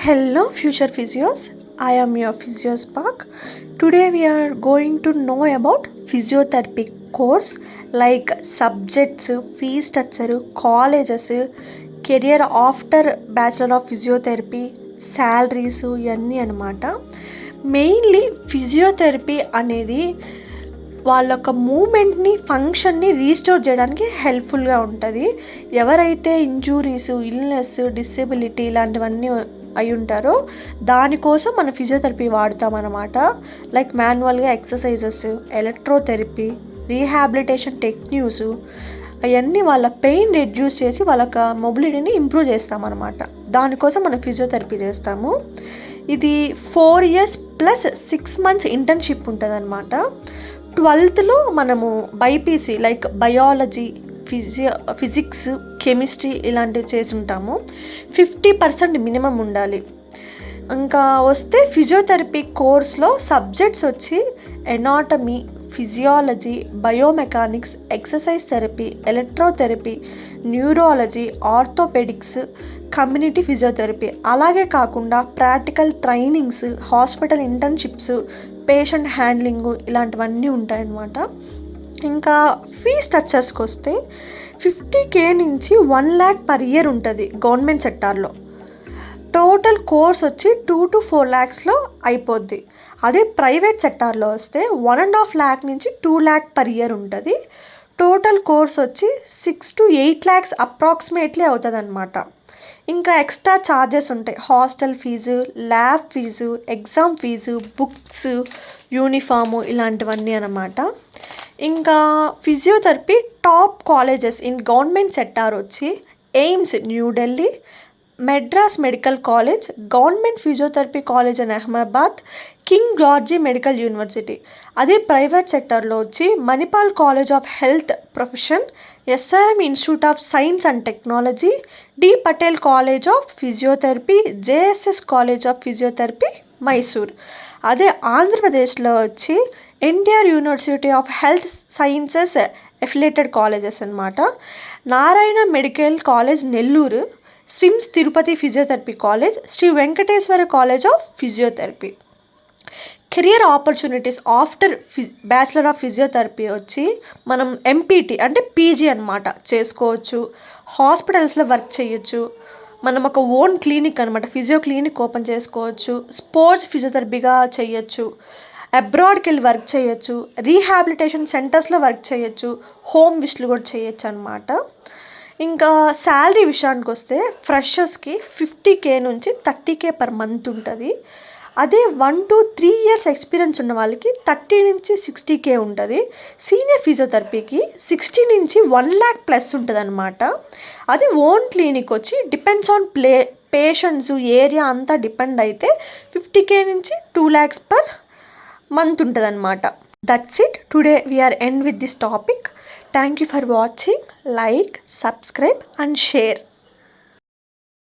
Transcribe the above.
Hello, future physios. I am your physio spark. Today we are going to know about physiotherapy course like subjects, fee structure, colleges, career after Bachelor of Physiotherapy, salaries ఇవన్నీ అనమాట. Mainly physiotherapy అనేది వాళ్ళ యొక్క మూమెంట్ని ఫంక్షన్ని restore చేయడానికి హెల్ప్ఫుల్గా ఉంటుంది. ఎవరైతే ఇంజూరీస్, ఇల్నెస్, డిసేబిలిటీ ఇలాంటివన్నీ అయి ఉంటారో దానికోసం మనం ఫిజియోథెరపీ వాడతామన్నమాట. లైక్ మాన్యువల్గా ఎక్సర్సైజెస్, ఎలక్ట్రోథెరపీ, రీహాబిలిటేషన్ టెక్నిక్స్ అవన్నీ వాళ్ళ పెయిన్ రెడ్యూస్ చేసి వాళ్ళ మొబిలిటీని ఇంప్రూవ్ చేస్తామన్నమాట. దానికోసం మనం ఫిజియోథెరపీ చేస్తాము. ఇది 4 years ప్లస్ 6 months ఇంటర్న్షిప్ ఉంటుంది అనమాట. 12th మనము BiPC like biology, physics, chemistry ఇలాంటివి చేసి ఉంటాము. 50% మినిమం ఉండాలి. ఇంకా వస్తే ఫిజియోథెరపీ కోర్స్లో సబ్జెక్ట్స్ వచ్చి anatomy, physiology, biomechanics, exercise therapy, electrotherapy, neurology, orthopaedics, community physiotherapy. అలాగే కాకుండా practical trainings, hospital internships, patient handling ఇలాంటివన్నీ ఉంటాయన్నమాట. ఇంకా ఫీ స్ట్రక్చర్స్కి వస్తే 50K నుంచి 1 lakh per year ఉంటుంది గవర్నమెంట్ సెక్టార్లో. టోటల్ కోర్స్ వచ్చి 2 to 4 lakhsలో అయిపోద్ది. అదే ప్రైవేట్ సెక్టార్లో వస్తే 1.5 lakh నుంచి 2 lakh per year ఉంటుంది. టోటల్ కోర్స్ వచ్చి 6 to 8 lakhs అప్రాక్సిమేట్లీ అవుతుంది అనమాట. ఇంకా ఎక్స్ట్రా ఛార్జెస్ ఉంటాయి. Hostel fee, lab fee, exam fee, books, uniform ఇలాంటివన్నీ అనమాట. ఇంకా physiotherapy top colleges in government sector వచ్చి AIIMS New Delhi, Madras medical college, government physiotherapy college in Ahmedabad, King George medical university. అదే ప్రైవేట్ సెక్టార్లో వచ్చి Manipal college of health profession, SRM institute of science and technology, D Patel college of physiotherapy, JSS college of physiotherapy Mysore. అదే ఆంధ్రప్రదేశ్లో వచ్చి NTR university of health sciences affiliated colleges అనమాట. Narayana medical college Nellore, SVIMS Tirupati physiotherapy college, Shri Venkateswara college of physiotherapy. Career opportunities after bachelor of physiotherapy వచ్చి మనం MPT అంటే PG అనమాట చేసుకోవచ్చు. హాస్పిటల్స్లో వర్క్ చేయొచ్చు. మనం ఒక ఓన్ క్లినిక్ అనమాట, ఫిజియో క్లినిక్ ఓపెన్ చేసుకోవచ్చు. స్పోర్ట్స్ ఫిజియోథెరపీగా చేయొచ్చు. అబ్రాడ్కి వెళ్ళి వర్క్ చేయొచ్చు. రీహాబిలిటేషన్ సెంటర్స్లో వర్క్ చేయొచ్చు. హోమ్ విజిట్లు కూడా చేయొచ్చు అనమాట. ఇంకా శాలరీ విషయానికి వస్తే ఫ్రెషర్స్కి 50K నుంచి 30K per month ఉంటుంది. అదే 1 to 3 years ఎక్స్పీరియన్స్ ఉన్న వాళ్ళకి 30 నుంచి 60K ఉంటుంది. సీనియర్ ఫిజియోథెరపీకి 60 నుంచి 1 lakh ప్లస్ ఉంటుంది అనమాట. అది ఓన్ క్లినిక్ వచ్చి డిపెండ్స్ ఆన్ పేషెంట్స్ ఏరియా అంతా డిపెండ్ అయితే 50K నుంచి 2 lakhs per month ఉంటుంది అనమాట. That's it. Today we are end with this topic. Thank you for watching. Like, subscribe and share.